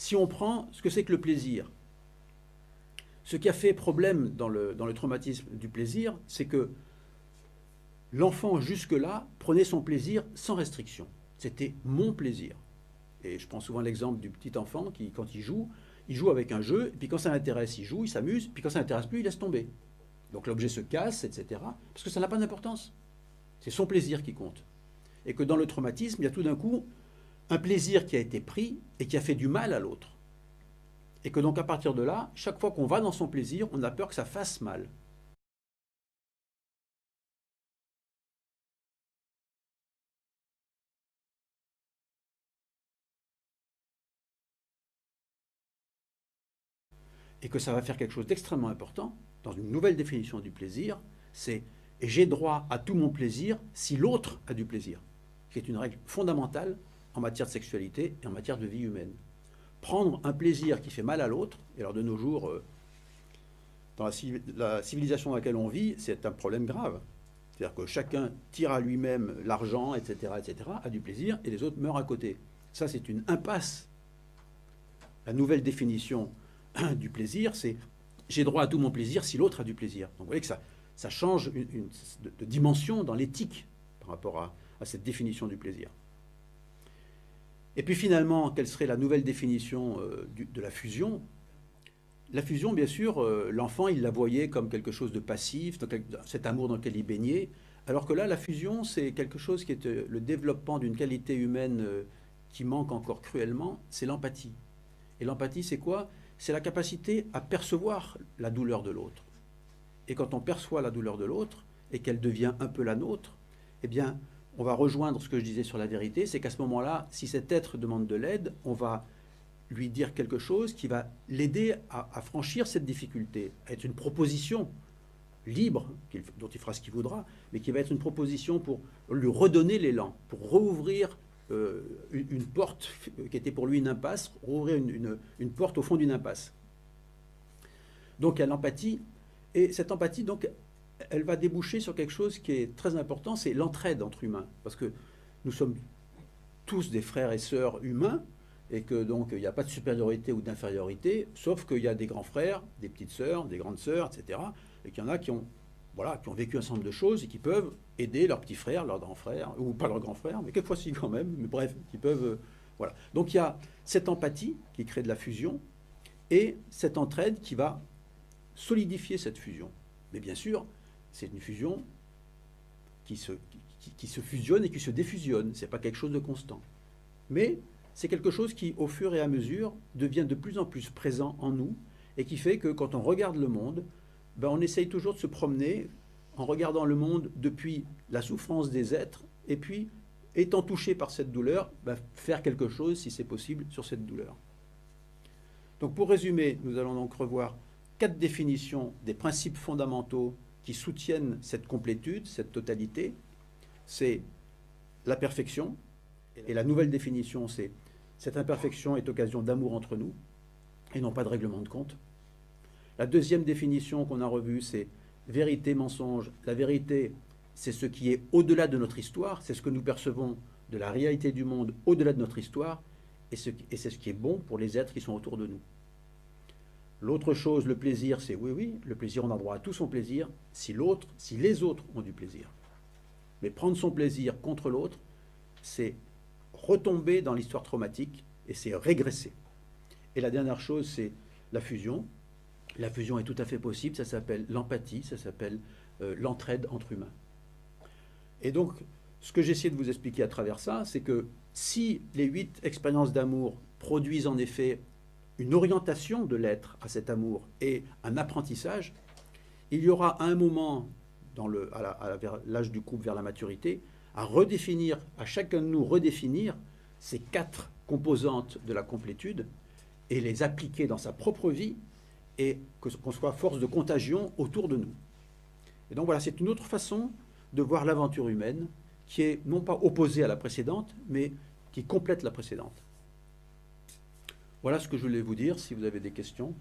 Si on prend ce que c'est que le plaisir, ce qui a fait problème dans le traumatisme du plaisir, c'est que l'enfant jusque-là prenait son plaisir sans restriction. C'était mon plaisir. Et je prends souvent l'exemple du petit enfant qui, quand il joue avec un jeu, et puis quand ça l'intéresse, il joue, il s'amuse, puis quand ça l'intéresse plus, il laisse tomber. Donc l'objet se casse, etc. Parce que ça n'a pas d'importance. C'est son plaisir qui compte. Et que dans le traumatisme, il y a tout d'un coup un plaisir qui a été pris et qui a fait du mal à l'autre. Et que donc à partir de là, chaque fois qu'on va dans son plaisir, on a peur que ça fasse mal. Et que ça va faire quelque chose d'extrêmement important, dans une nouvelle définition du plaisir, c'est « et j'ai droit à tout mon plaisir si l'autre a du plaisir », qui est une règle fondamentale en matière de sexualité et en matière de vie humaine. Prendre un plaisir qui fait mal à l'autre, et alors de nos jours, dans la civilisation dans laquelle on vit, c'est un problème grave. C'est-à-dire que chacun tire à lui-même l'argent, etc., a du plaisir, et les autres meurent à côté. Ça, c'est une impasse. La nouvelle définition du plaisir, c'est j'ai droit à tout mon plaisir si l'autre a du plaisir. Donc vous voyez que ça change de dimension dans l'éthique par rapport à cette définition du plaisir. Et puis finalement, quelle serait la nouvelle définition de la fusion? La fusion, bien sûr, l'enfant, il la voyait comme quelque chose de passif, cet amour dans lequel il baignait, alors que là, la fusion, c'est quelque chose qui est le développement d'une qualité humaine qui manque encore cruellement, c'est l'empathie. Et l'empathie, c'est quoi? C'est la capacité à percevoir la douleur de l'autre. Et quand on perçoit la douleur de l'autre, et qu'elle devient un peu la nôtre, eh bien, on va rejoindre ce que je disais sur la vérité, c'est qu'à ce moment-là, si cet être demande de l'aide, on va lui dire quelque chose qui va l'aider à franchir cette difficulté, à être une proposition libre, dont il fera ce qu'il voudra, mais qui va être une proposition pour lui redonner l'élan, pour rouvrir une porte qui était pour lui une impasse, rouvrir une porte au fond d'une impasse. Donc il y a l'empathie, et cette empathie, donc, elle va déboucher sur quelque chose qui est très important, c'est l'entraide entre humains, parce que nous sommes tous des frères et sœurs humains, et que donc il n'y a pas de supériorité ou d'infériorité, sauf qu'il y a des grands frères, des petites sœurs, des grandes sœurs, etc., et qu'il y en a qui ont, voilà, qui ont vécu un certain nombre de choses et qui peuvent aider leurs petits frères, leurs grands frères, ou pas leurs grands frères, mais quelquefois si quand même, mais bref, qui peuvent... voilà. Donc il y a cette empathie qui crée de la fusion, et cette entraide qui va solidifier cette fusion. Mais bien sûr, c'est une fusion qui se fusionne et qui se défusionne, ce n'est pas quelque chose de constant. Mais c'est quelque chose qui, au fur et à mesure, devient de plus en plus présent en nous, et qui fait que quand on regarde le monde, ben on essaye toujours de se promener en regardant le monde depuis la souffrance des êtres, et puis, étant touché par cette douleur, ben faire quelque chose, si c'est possible, sur cette douleur. Donc pour résumer, nous allons donc revoir 4 définitions des principes fondamentaux qui soutiennent cette complétude, cette totalité. C'est la perfection, et la nouvelle définition, c'est cette imperfection est occasion d'amour entre nous, et non pas de règlement de compte. La deuxième définition qu'on a revue, c'est vérité, mensonge. La vérité, c'est ce qui est au-delà de notre histoire, c'est ce que nous percevons de la réalité du monde au-delà de notre histoire, et c'est ce qui est bon pour les êtres qui sont autour de nous. L'autre chose, le plaisir, c'est oui, le plaisir, on a droit à tout son plaisir si les autres ont du plaisir. Mais prendre son plaisir contre l'autre, c'est retomber dans l'histoire traumatique et c'est régresser. Et la dernière chose, c'est la fusion. La fusion est tout à fait possible, ça s'appelle l'empathie, ça s'appelle l'entraide entre humains. Et donc, ce que j'essaie de vous expliquer à travers ça, c'est que si les 8 expériences d'amour produisent en effet une orientation de l'être à cet amour et un apprentissage, il y aura à un moment, vers l'âge du couple, vers la maturité, à redéfinir, à chacun de nous redéfinir ces 4 composantes de la complétude et les appliquer dans sa propre vie et qu'on soit force de contagion autour de nous. Et donc voilà, c'est une autre façon de voir l'aventure humaine qui est non pas opposée à la précédente, mais qui complète la précédente. Voilà ce que je voulais vous dire, si vous avez des questions.